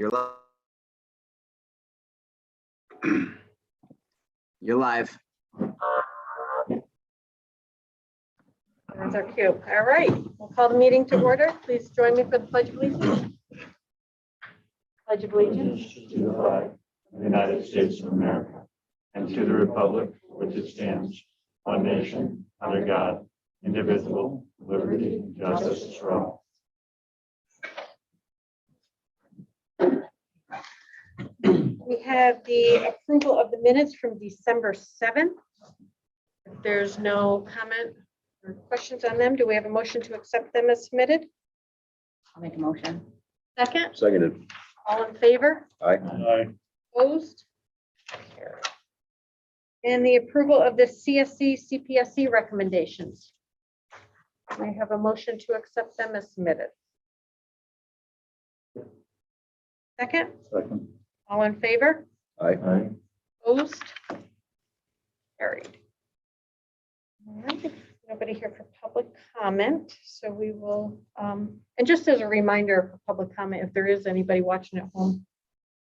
You're live. You're live. There's our cue. All right, we'll call the meeting to order. Please join me for the Pledge of Allegiance. Pledge of Allegiance. To the flag of the United States of America and to the republic for which it stands, one nation, under God, indivisible, with liberty and justice for all. We have the approval of the minutes from December 7th. If there's no comment or questions on them, do we have a motion to accept them as submitted? I'll make a motion. Second, Seconded. all in favor? Aye. Aye. Opposed? Carried. And the approval of the CSC, CPSC recommendations. We have a motion to accept them as submitted. Second, Second. all in favor? Aye. Aye. Opposed? Carried. All right, nobody here for public comment, so we will, and just as a reminder for public comment, if there is anybody watching at home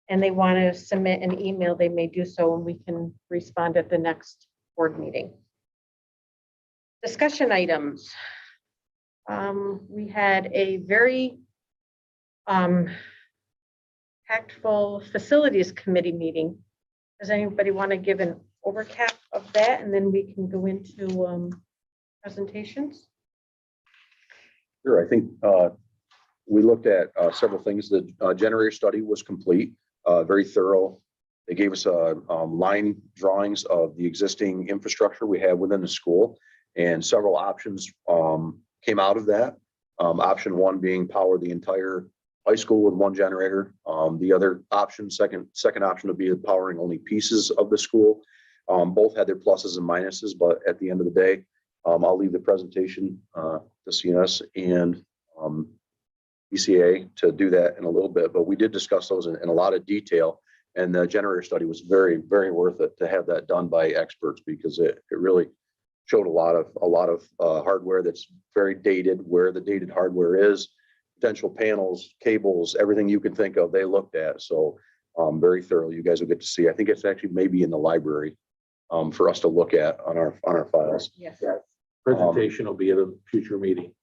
and they want to submit an email, they may do so and we can respond at the next board meeting. Discussion items. We had a very impactful facilities committee meeting. Does anybody want to give an overcap of that, and then we can go into presentations? Sure. I think we looked at several things. The generator study was complete, very thorough. They gave us line drawings of the existing infrastructure we have within the school, and several options came out of that. Option one being power the entire high school with one generator. The other option, second option would be powering only pieces of the school. Both had their pluses and minuses, but at the end of the day, I'll leave the presentation to CNS and ECA to do that in a little bit, but we did discuss those in a lot of detail, and the generator study was very, very worth it to have that done by experts, because it really showed a lot of hardware that's very dated, where the dated hardware is, potential panels, cables, everything you can think of, they looked at. So very thorough. You guys will get to see. I think it's actually maybe in the library for us to look at on our files. Yes. Presentation will be at a future meeting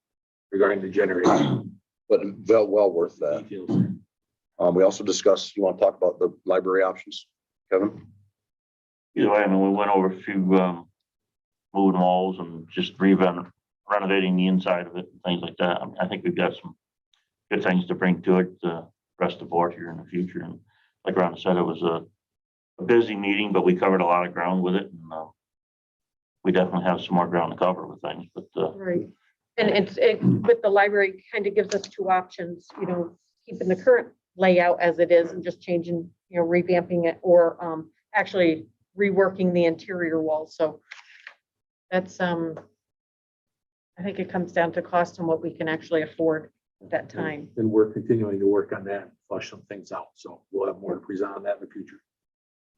regarding the generator. But well worth that. Details. We also discussed, you want to talk about the library options, Kevin? Either way, I mean, we went over a few moving walls and just renovating the inside of it and things like that. I think we've got some good things to bring to it, the rest of the board here in the future. And like Ron said, it was a busy meeting, but we covered a lot of ground with it. And we definitely have some more ground to cover with things, but Right. And it with the library kind of gives us two options, keeping the current layout as it is and just changing, revamping it, or actually reworking the interior walls. So that's, I think it comes down to cost and what we can actually afford at that time. And we're continuing to work on that, and flush some things out. So we'll have more to present on that in the future.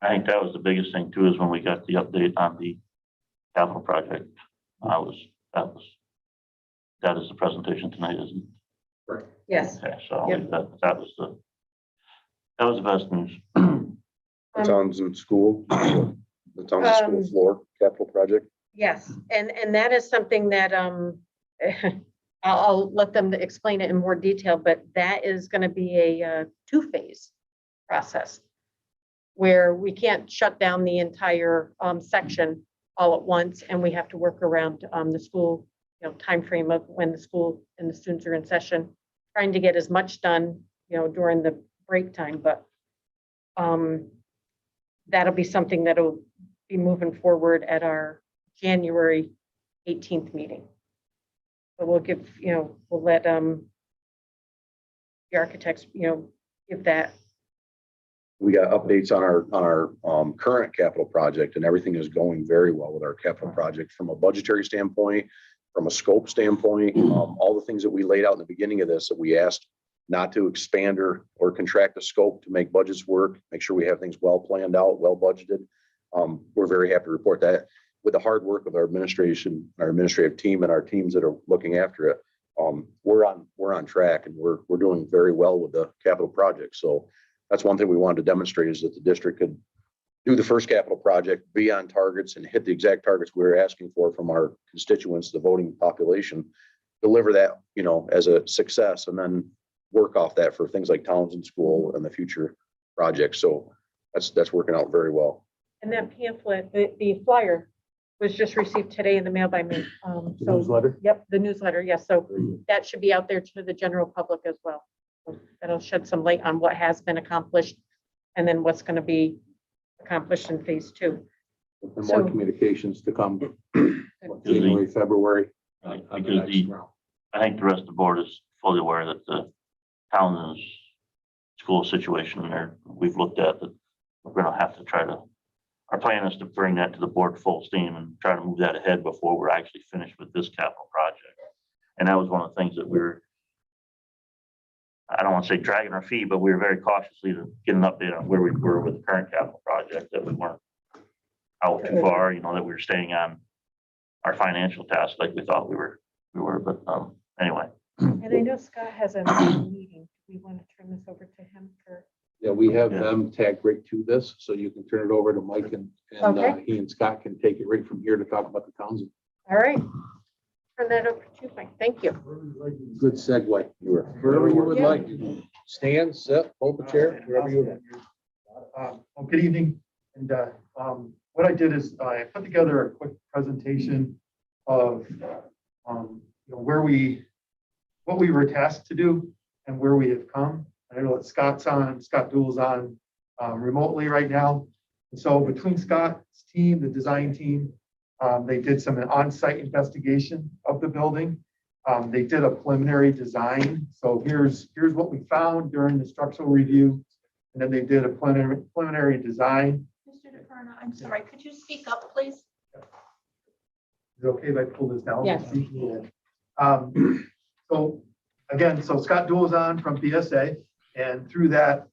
I think that was the biggest thing too, is when we got the update on the capital project. That is the presentation tonight, isn't it? Yes. Okay, so Yep. that was the best news. The towns and school, the towns and school floor capital project. Yes, and that is something that I'll let them explain it in more detail, but that is going to be a two-phase process where we can't shut down the entire section all at once, and we have to work around the school time frame of when the school and the students are in session, trying to get as much done during the break time, but that'll be something that'll be moving forward at our January 18th meeting. But we'll give, we'll let the architects, give that. We got updates on our current capital project, and everything is going very well with our capital project from a budgetary standpoint, from a scope standpoint, all the things that we laid out in the beginning of this, that we asked not to expand or contract the scope to make budgets work, make sure we have things well planned out, well budgeted. We're very happy to report that with the hard work of our administration, our administrative team, and our teams that are looking after it. We're on track, and we're doing very well with the capital project. So that's one thing we wanted to demonstrate, is that the district could do the first capital project, be on targets and hit the exact targets we were asking for from our constituents, the voting population, deliver that, as a success, and then work off that for things like Townsend School and the future projects. So that's working out very well. And that pamphlet, the flyer was just received today in the mail by me. So, Newsletter? yep, the newsletter, yes. So that should be out there to the general public as well. So that'll shed some light on what has been accomplished and then what's going to be accomplished in phase 2. And So- more communications to come, January, February. on the Because next round. I think the rest of the board is fully aware that the Townsend's school situation there, we've looked at that. We're gonna have to our plan is to bring that to the board full steam and try to move that ahead before we're actually finished with this capital project. And that was one of the things that I don't want to say dragging our feet, but we were very cautiously to get an update on where we were with the current capital project, that we weren't out too far, that we were staying on our financial task like we thought we were, but anyway. And I know Scott has a meeting. Do we want to turn this over to him for? Yeah, we have Yeah. them tagged right to this, so you can turn it over to Mike and Okay. he and Scott can take it right from here to talk about the Townsend. All right. Turn that over to Mike. Thank you. Good segue. You were. Wherever you would Yeah. like. Stand, sit, hold the chair, wherever you would like. Well, good evening. And what I did is I put together a quick presentation of what we were tasked to do and where we have come. I know that Scott Dool's on remotely right now. And so between Scott's team, the design team, they did some on-site investigation of the building. They did a preliminary design. So here's what we found during the structural review. And then they did a preliminary design. Mr. DeFerno, I'm sorry, could you speak up, please? Is it okay if I pull this down? Yes. So Scott Dool is on from BSA, and through that,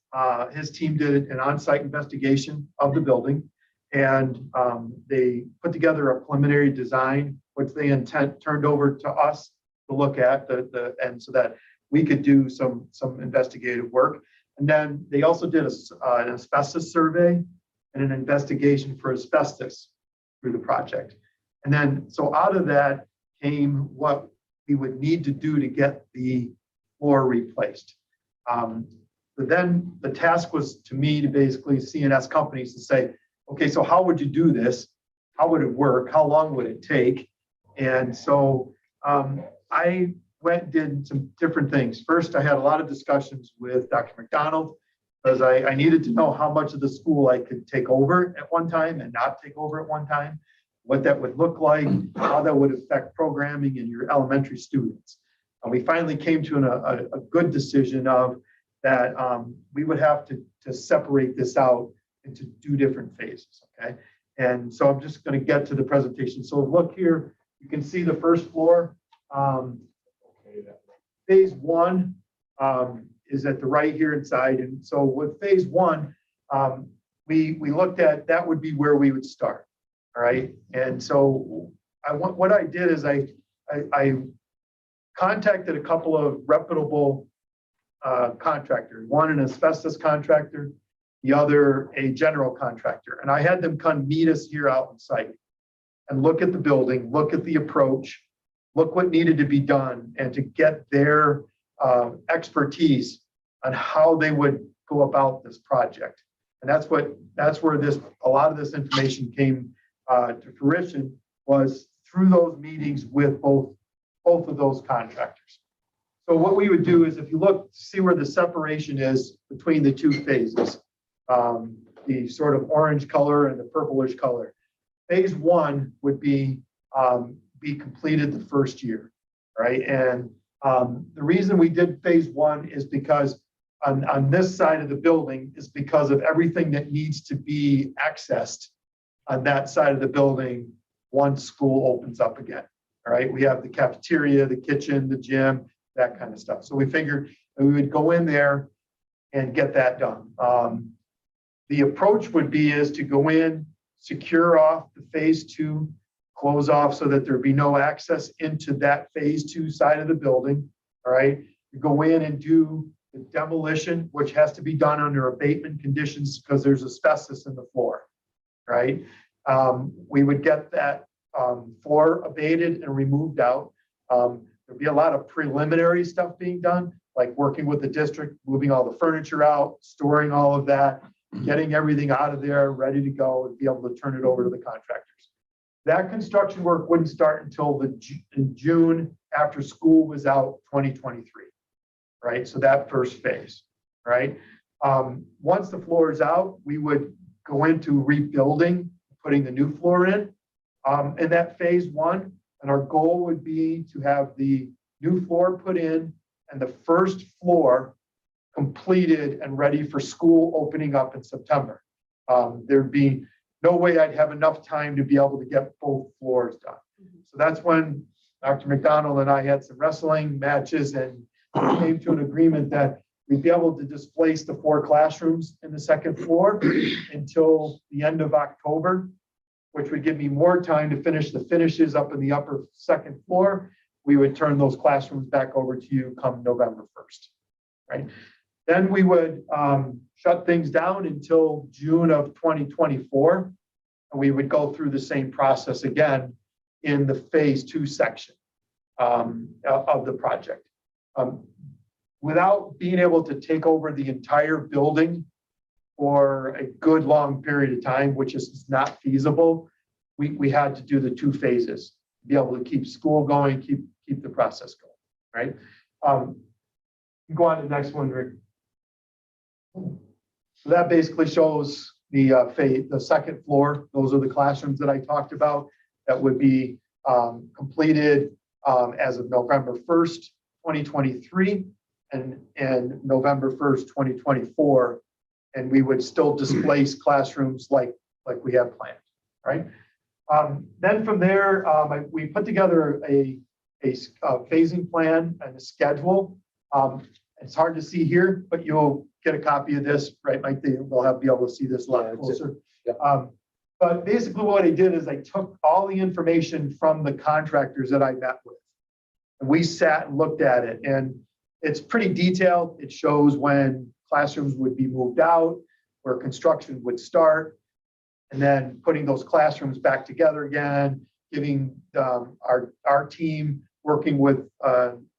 his team did an on-site investigation of the building. And they put together a preliminary design, which they turned over to us to look at and so that we could do some investigative work. And then they also did an asbestos survey and an investigation for asbestos through the project. And then, so out of that came what we would need to do to get the floor replaced. But then the task was to me to basically CNS companies to say, okay, so how would you do this? How would it work? How long would it take? And so I went and did some different things. First, I had a lot of discussions with Dr. McDonald because I needed to know how much of the school I could take over at one time and not take over at one time, what that would look like, how that would affect programming in your elementary students. And we finally came to a good decision of that we would have to separate this out into 2 different phases, okay? And so I'm just going to get to the presentation. So look here, you can see the first floor. Phase 1 is at the right here inside. And so with phase 1, we looked at that would be where we would start, all right? And so what I did is I contacted a couple of reputable contractors, one an asbestos contractor, the other a general contractor. And I had them come meet us here out on site and look at the building, look at the approach, look what needed to be done, and to get their expertise on how they would go about this project. And that's where a lot of this information came to fruition, was through those meetings with both of those contractors. So what we would do is, if you look, see where the separation is between the 2 phases, the sort of orange color and the purplish color. Phase 1 would be completed the first year, right? And the reason we did phase 1 is because on this side of the building is because of everything that needs to be accessed on that side of the building once school opens up again. All right, we have the cafeteria, the kitchen, the gym, that kind of stuff. So we figured that we would go in there and get that done. The approach would be is to go in, secure off the phase 2, close off so that there'd be no access into that phase 2 side of the building. All right, you go in and do the demolition, which has to be done under abatement conditions because there's asbestos in the floor, right? We would get that floor abated and removed out. There'd be a lot of preliminary stuff being done, like working with the district, moving all the furniture out, storing all of that, getting everything out of there, ready to go, and be able to turn it over to the contractors. That construction work wouldn't start until in June after school was out 2023, right? So that first phase, right? Once the floor is out, we would go into rebuilding, putting the new floor in that phase one. And our goal would be to have the new floor put in and the first floor completed and ready for school opening up in September. There'd be no way I'd have enough time to be able to get both floors done. So that's when Dr. McDonald and I had some wrestling matches and came to an agreement that we'd be able to displace the 4 classrooms in the second floor until the end of October, which would give me more time to finish the finishes up in the upper second floor. We would turn those classrooms back over to you come November 1st, right? Then we would shut things down until June of 2024. And we would go through the same process again in the phase 2 section of the project. Without being able to take over the entire building for a good long period of time, which is not feasible, we had to do the 2 phases, be able to keep school going, keep the process going, right? Go on to the next one, Rick. So that basically shows the second floor. Those are the classrooms that I talked about that would be completed as of November 1st, 2023 and November 1st, 2024. And we would still displace classrooms like we have planned, right? Then from there, we put together a phasing plan and a schedule. It's hard to see here, but you'll get a copy of this, right, Mike? They'll be able to see this a lot closer. But basically what I did is I took all the information from the contractors that I met with. And we sat and looked at it, and it's pretty detailed. It shows when classrooms would be moved out, where construction would start, and then putting those classrooms back together again, giving our team working with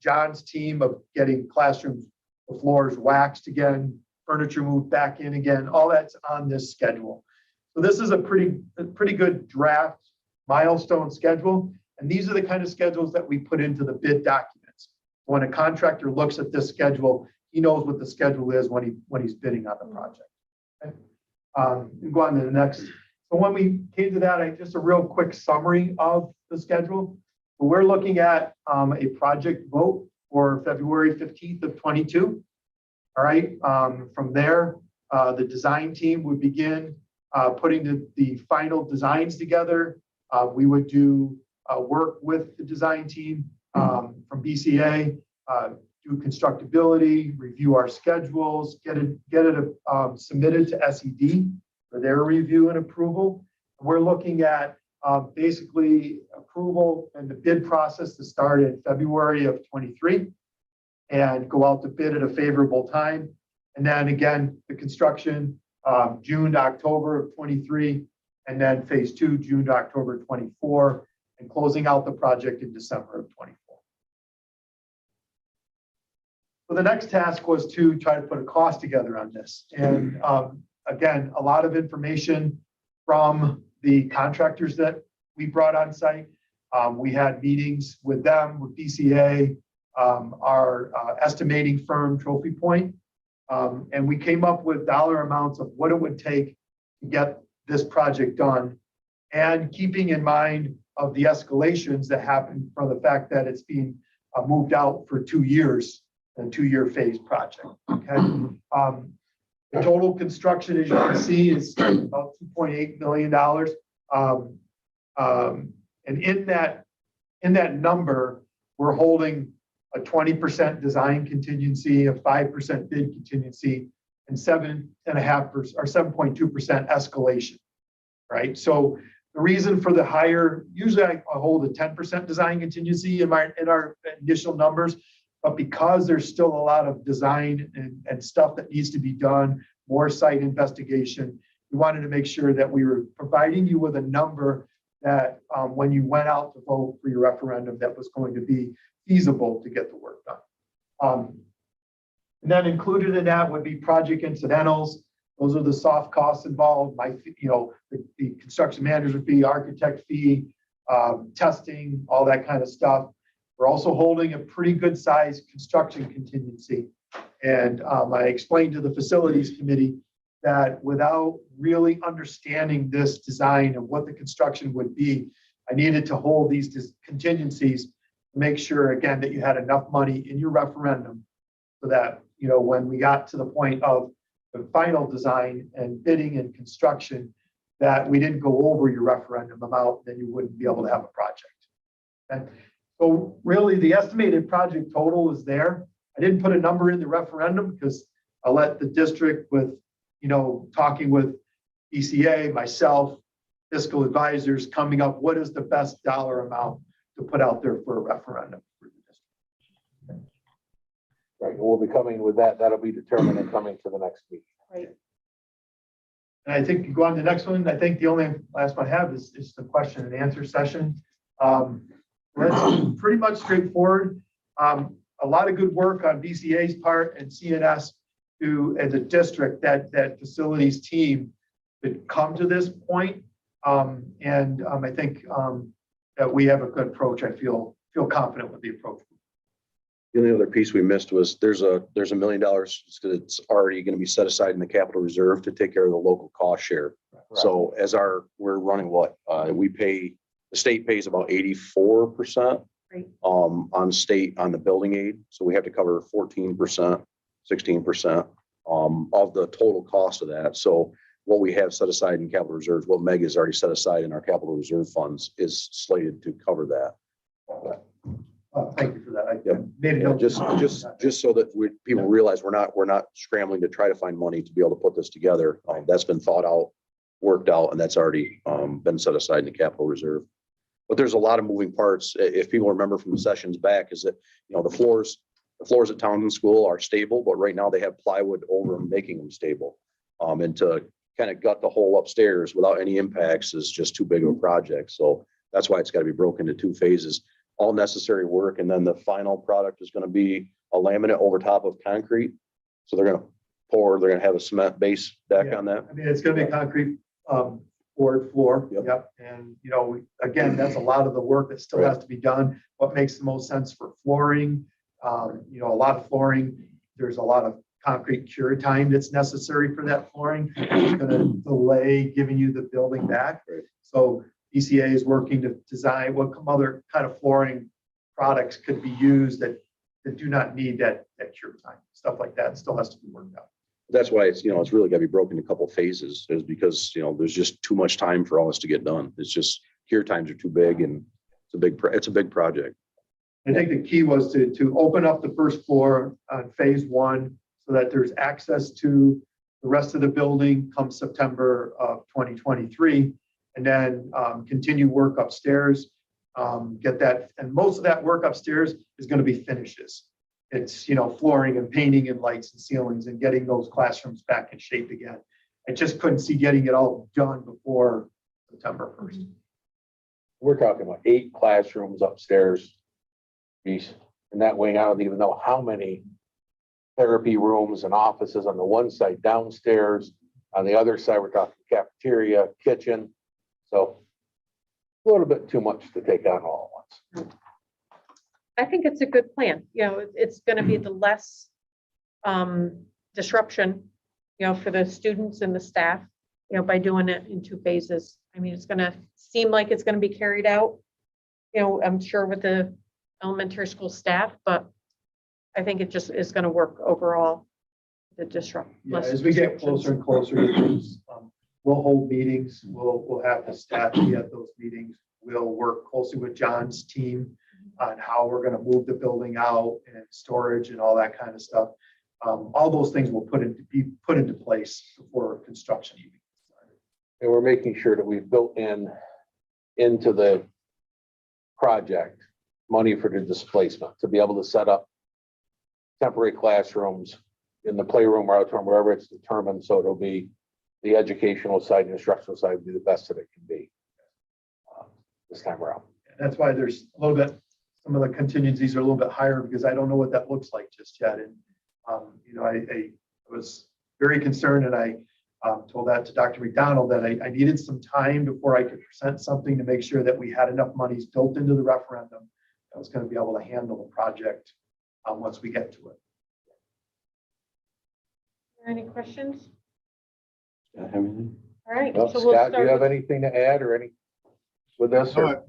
John's team of getting classrooms, the floors waxed again, furniture moved back in again, all that's on this schedule. So this is a pretty good draft milestone schedule. And these are the kind of schedules that we put into the bid documents. When a contractor looks at this schedule, he knows what the schedule is when he's bidding on the project. Okay? Go on to the next. So when we came to that, just a real quick summary of the schedule. We're looking at a project vote for February 15th of 22. All right. From there, the design team would begin putting the final designs together. We would do work with the design team from BCA, do constructability, review our schedules, get it submitted to SED for their review and approval. We're looking at basically approval and the bid process to start in February of 23 and go out to bid at a favorable time. And then again, the construction June to October of 23, and then phase 2, June to October 24, and closing out the project in December of 24. So the next task was to try to put a cost together on this. And again, a lot of information from the contractors that we brought on site. We had meetings with them, with BCA, our estimating firm, Trophy Point, and we came up with dollar amounts of what it would take to get this project done, and keeping in mind of the escalations that happened from the fact that it's being moved out for 2 years, a 2-year phase project. Okay. The total construction, as you can see, is about $2.8 million. And in that number, we're holding a 20% design contingency, a 5% bid contingency, and 7.5% or 7.2% escalation, right? So the reason for the higher, usually I hold a 10% design contingency in our initial numbers, But because there's still a lot of design and stuff that needs to be done, more site investigation, we wanted to make sure that we were providing you with a number that when you went out to vote for your referendum, that was going to be feasible to get the work done. And then included in that would be project incidentals. Those are the soft costs involved, the construction manager fee, architect fee, testing, all that kind of stuff. We're also holding a pretty good sized construction contingency. And I explained to the facilities committee that without really understanding this design and what the construction would be, I needed to hold these contingencies to make sure, again, that you had enough money in your referendum so that, when we got to the point of the final design and bidding and construction, that we didn't go over your referendum amount, then you wouldn't be able to have a project. Okay? So really the estimated project total is there. I didn't put a number in the referendum because I let the district with, talking with ECA, myself, fiscal advisors, coming up, what is the best dollar amount to put out there for a referendum for the district. Right, and we'll be coming with that. That'll be determined and coming to the next meeting. Right. And I think you go on to the next one. I think the only last one I have is the question and answer session. That's pretty much straightforward. A lot of good work on BCA's part and CNS to, as a district, that facilities team to come to this point. I think that we have a good approach. I feel confident with the approach. The only other piece we missed was there's $1 million that's already going to be set aside in the capital reserve to take care of the local cost share. Right. So we're running the state pays about 84% Right. on the building aid. So we have to cover 14%, 16% of the total cost of that. So what we have set aside in capital reserves, what Meg has already set aside in our capital reserve funds is slated to cover that. Thank you for that. I Yep. made a Yeah, note. just so that people realize we're not scrambling to try to find money to be able to put this together. That's been thought out, worked out, and that's already been set aside in the capital reserve. But there's a lot of moving parts. If people remember from the sessions back, is that, the floors at Townsend School are stable, but right now they have plywood over them, making them stable. And to kind of gut the whole upstairs without any impacts is just too big of a project. So that's why it's got to be broken into 2 phases, all necessary work. And then the final product is going to be a laminate over top of concrete. So they're going to have a cement base deck on that. I mean, it's going to be a concrete board floor. Yep. And, again, that's a lot of the work that still has to be done. What makes the most sense for flooring? A lot of flooring, there's a lot of concrete cure time that's necessary for that flooring. It's going to delay giving you the building back. Right. So ECA is working to design what other kind of flooring products could be used that do not need that cure time. Stuff like that still has to be worked out. That's why it's really got to be broken in a couple phases, is because, there's just too much time for all this to get done. It's just cure times are too big, and it's a big project. I think the key was to open up the first floor on phase 1 so that there's access to the rest of the building come September of 2023, and then continue work upstairs, get that. And most of that work upstairs is going to be finishes. It's, flooring and painting and lights and ceilings and getting those classrooms back in shape again. I just couldn't see getting it all done before September 1st. We're talking about 8 classrooms upstairs. In that wing, I don't even know how many therapy rooms and offices on the one side downstairs. On the other side, we're talking cafeteria, kitchen. So a little bit too much to take on all at once. I think it's a good plan. It's going to be the less disruption, for the students and the staff, by doing it in 2 phases. I mean, it's going to seem like it's going to be carried out, I'm sure with the elementary school staff, but I think it just is going to work overall. As we get closer and closer to things, we'll hold meetings. We'll have the staff be at those meetings. We'll work closely with John's team on how we're going to move the building out and storage and all that kind of stuff. All those things will be put into place before construction even started. And we're making sure that we've built into the project money for the displacement to be able to set up temporary classrooms in the playroom or auditorium, wherever it's determined, so it'll be the educational side and instructional side will be the best that it can be this time around. That's why there's a little bit, some of the contingencies are a little bit higher because I don't know what that looks like just yet. And, you know, I was very concerned and I told that to Dr. McDonald that I needed some time before I could present something to make sure that we had enough monies built into the referendum that was going to be able to handle the project once we get to it. Any questions? Everything? All right. Well, So we'll Scott, do you start have anything to add or any with this? Or?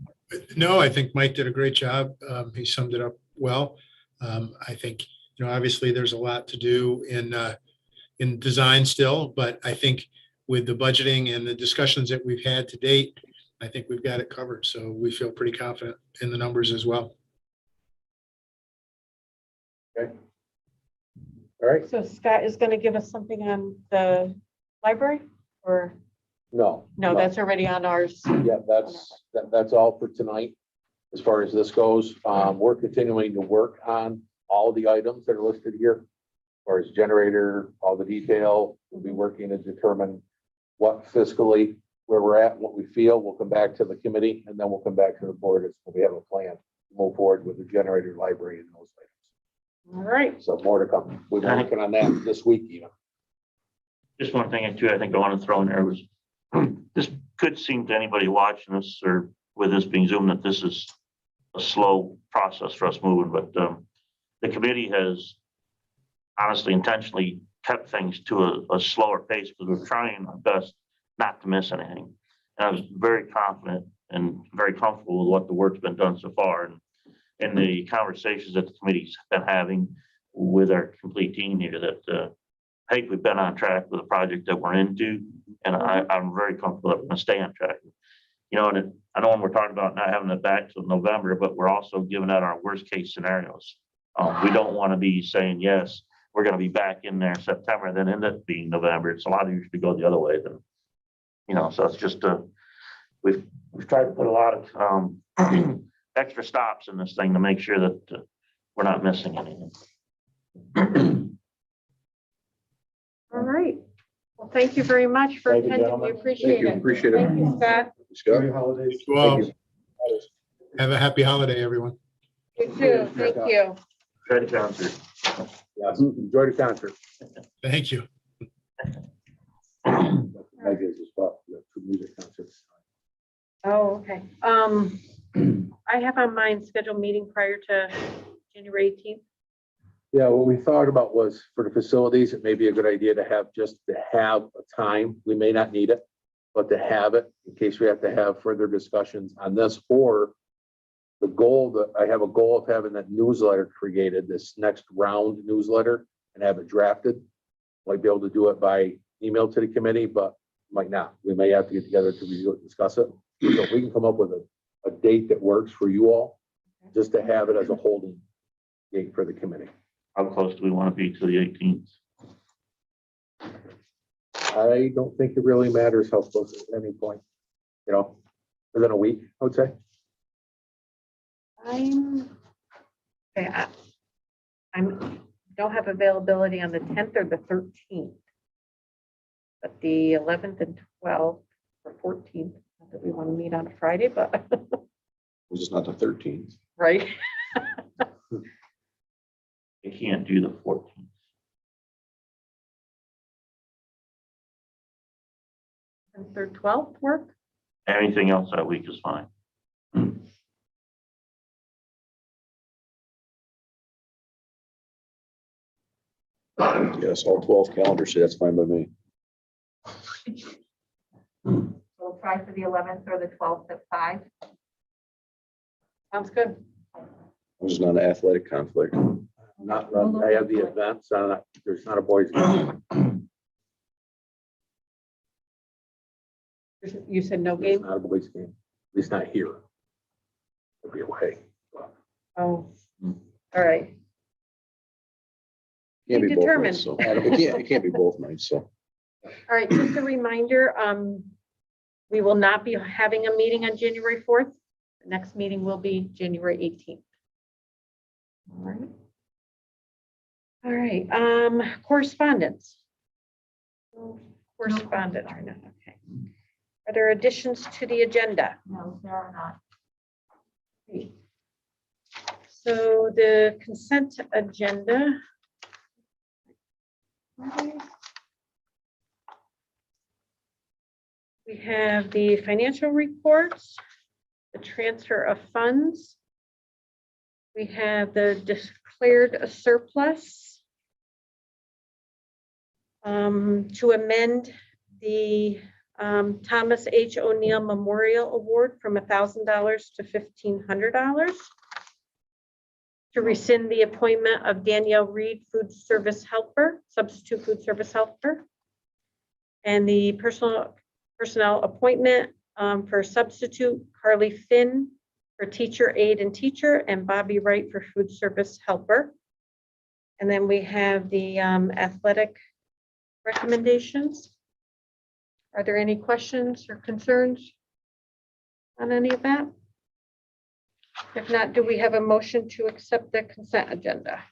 No, I think Mike did a great job. He summed it up well. I think, you know, obviously there's a lot to do in design still, but I think with the budgeting and the discussions that we've had to date, I think we've got it covered. So we feel pretty confident in the numbers as well. Okay. All right. So Scott is going to give us something on the library or No. no, that's already on ours. Yeah, that's all for tonight. As far as this goes, we're continuing to work on all the items that are listed here. As far as generator, all the detail, we'll be working to determine what fiscally, where we're at, what we feel. We'll come back to the committee and then we'll come back to the board as we have a plan to move forward with the generator, library and those items. All right. So more to come. We've been working on that this week even. Just one thing too, I think I want to throw in there was, this could seem to anybody watching this or with this being Zoom that this is a slow process for us moving, but the committee has honestly intentionally kept things to a slower pace because we're trying our best not to miss anything. And I was very confident and very comfortable with what the work's been done so far. And the conversations that the committee's been having with our complete team here that I think we've been on track with the project that we're into, and I'm very comfortable that we're gonna stay on track. You know, and I know when we're talking about not having it back till November, but we're also giving out our worst case scenarios. We don't want to be saying, yes, we're gonna be back in there in September, then end up being November. It's a lot easier to go the other way than, you know, so it's just, we've tried to put a lot of extra stops in this thing to make sure that we're not missing anything. All right. Well, thank you very much for Thank you, attending. We gentlemen. appreciate Thank you. it. Appreciate it. Thank you, Scott. Scott? Happy holidays. Well, you. have a happy holiday, everyone. You too. Thank you. Try to concert. Yes, enjoy the concert. Thank you. Megan as well. We have two music concerts. Oh, okay. I have on mine scheduled meeting prior to January 18th. Yeah, what we thought about was for the facilities, it may be a good idea to have a time. We may not need it, but to have it in case we have to have further discussions on this, or the goal that I have a goal of having that newsletter created, this next round newsletter, and have it drafted. Might be able to do it by email to the committee, but might not. We may have to get together to review it, discuss it. So if we can come up with a date that works for you all, just to have it as a holding date for the committee. How close do we want to be to the 18th? I don't think it really matters how close at any point, you know, within a week, I would say. I'm don't have availability on the 10th or the 13th. But the 11th and 12th or 14th, not that we want to meet on a Friday, but Which is not the 13th. right. I can't do the 14th. And 3rd, 12th work? Anything else that week is fine. Yes, all 12 calendars, so that's fine by me. We'll try for the 11th or the 12th at 5. Sounds good. This is not an athletic conflict. Not, I have the events, there's not a boys' game. You said no There's game? not a boys' game, at least not here. It'll be away. Oh, all right. Can't Be be both determined. nights, so it can't be both nights, so. All right, just a reminder, we will not be having a meeting on January 4th. The next meeting will be January 18th. All right. All right, correspondence. No correspondence right now, okay. Are there additions to the agenda? No, there are not. So the consent agenda. We have the financial reports, the transfer of funds. We have the declared surplus. To amend the Thomas H. O'Neill Memorial Award from $1,000 to $1,500. To rescind the appointment of Danielle Reed, food service helper, substitute food service helper. And the personnel appointment for substitute Carly Finn for teacher aide and teacher, and Bobby Wright for food service helper. And then we have the athletic recommendations. Are there any questions or concerns on any of that? If not, do we have a motion to accept the consent agenda?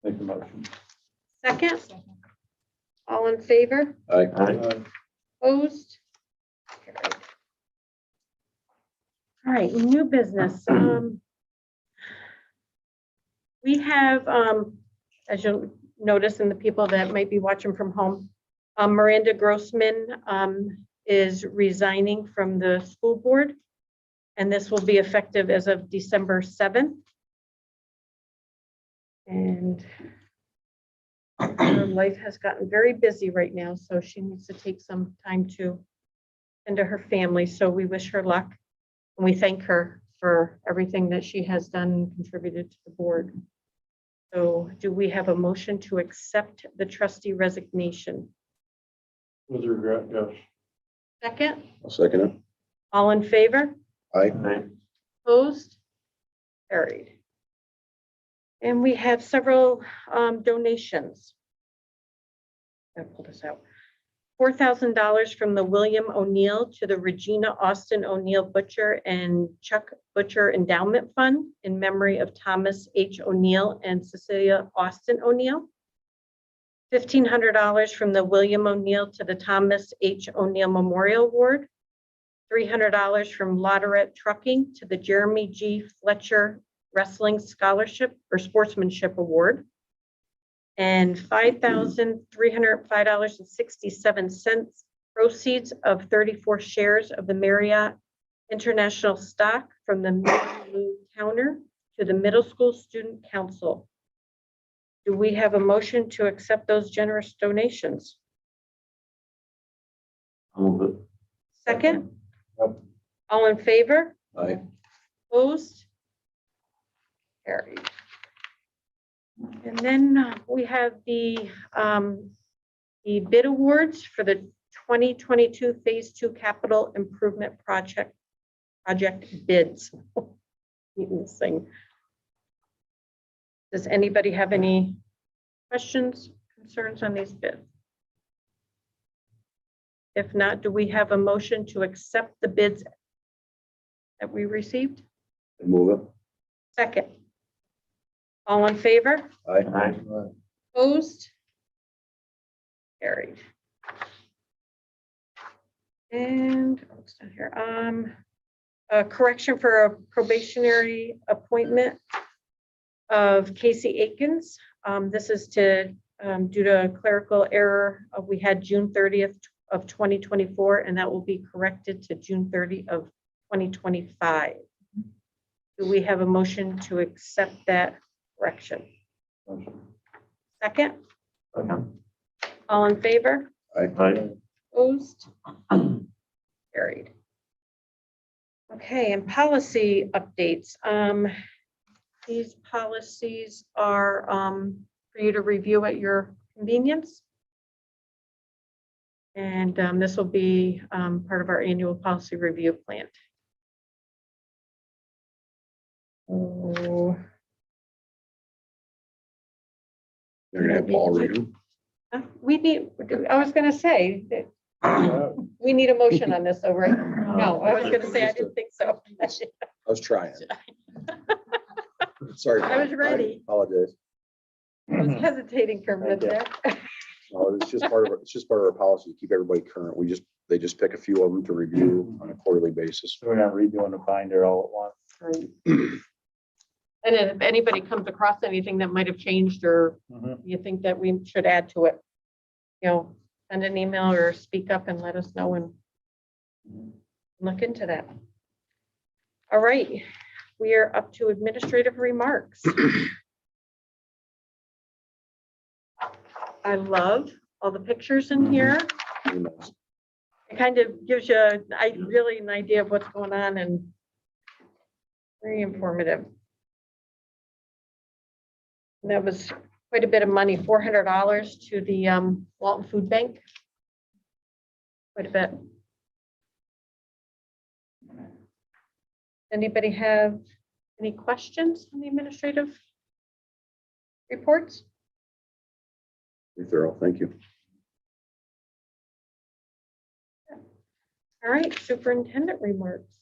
Make the motion. Second, all in favor? Aye. Opposed? Carried. All right, new business. We have, as you'll notice, and the people that might be watching from home, Miranda Grossman is resigning from the school board, and this will be effective as of December 7th. And her life has gotten very busy right now, so she needs to take some time to tend to her family. So we wish her luck, and we thank her for everything that she has done and contributed to the board. So do we have a motion to accept the trustee resignation? With regret, yes. Second, I'll second it. all in favor? Aye. Opposed? Carried. And we have several donations. I'll pull this out. $4,000 from the William O'Neill to the Regina Austin O'Neill Butcher and Chuck Butcher Endowment Fund in memory of Thomas H. O'Neill and Cecilia Austin O'Neill. $1,500 from the William O'Neill to the Thomas H. O'Neill Memorial Award. $300 from Lotteret Trucking to the Jeremy G. Fletcher Wrestling Scholarship or Sportsmanship Award. And $5,305.67 proceeds of 34 shares of the Marriott International stock from the menu counter to the Middle School Student Council. Do we have a motion to accept those generous donations? I'll move it. Second? Yep. All in favor? Aye. Opposed? Carried. And then we have the bid awards for the 2022 Phase 2 Capital Improvement Project bids. Eating this thing. Does anybody have any questions, concerns on these bids? If not, do we have a motion to accept the bids that we received? Move it. Second. All in favor? Aye. Aye. Opposed? Carried. And what's down here? A correction for a probationary appointment of Casey Aikens. This is to due to a clerical error. We had June 30th of 2024, and that will be corrected to June 30 of 2025. Do we have a motion to accept that correction? Second? All in favor? Aye. Opposed? Carried. Okay, and policy updates. These policies are for you to review at your convenience. And this will be part of our annual policy review plan. Oh, They're gonna have Paul read them. we need, I was gonna say, that we need a motion on this, though, right? No, I was gonna say, I didn't think so. I was trying. Sorry. I was ready. Apologize. I was hesitating for a minute there. It's just part of, it's just part of our policy to keep everybody current. They just pick a few of them to review on a quarterly basis. So we're not redoing the binder all at once. Right. And then if anybody comes across anything that might have changed or you think that we should add to it, send an email or speak up and let us know and look into that. All right, we are up to administrative remarks. I love all the pictures in here. It kind of gives you really an idea of what's going on and very informative. And that was quite a bit of money, $400 to the Walton Food Bank. Quite a bit. Anybody have any questions on the administrative reports? Very thorough. Thank you. All right, superintendent remarks.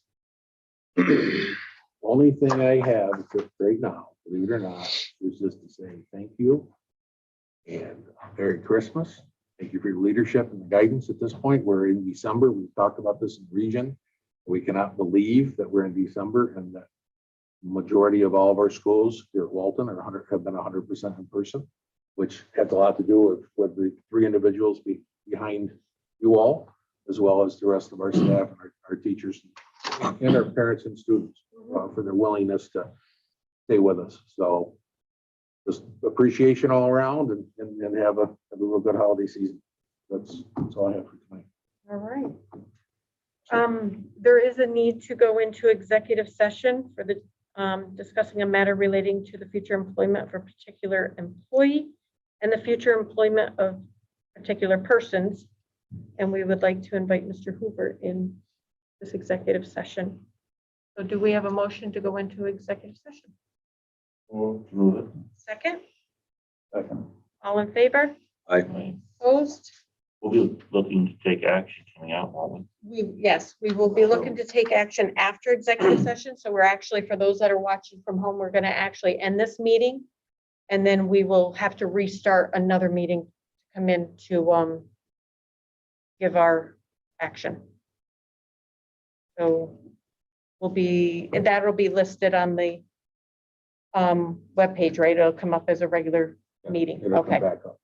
Only thing I have just right now, believe it or not, is just to say thank you and Merry Christmas. Thank you for your leadership and guidance at this point. We're in December. We've talked about this in the region. We cannot believe that we're in December and that the majority of all of our schools here at Walton have been 100% in person, which has a lot to do with the three individuals behind you all, as well as the rest of our staff, and our teachers, and our parents and students for their willingness to stay with us. So just appreciation all around and have a real good holiday season. That's all I have for tonight. All right. There is a need to go into executive session for the discussing a matter relating to the future employment of a particular employee and the future employment of particular persons. And we would like to invite Mr. Hoover in this executive session. So do we have a motion to go into executive session? Move it. Second, Second. all in favor? Aye. Opposed? We'll be looking to take action coming out, won't we? Yes, we will be looking to take action after executive session. So we're actually, for those that are watching from home, we're going to actually end this meeting. And then we will have to restart another meeting to come in to give our action. So that'll be listed on the webpage, right? It'll come up as a regular meeting. It'll come Okay. back up.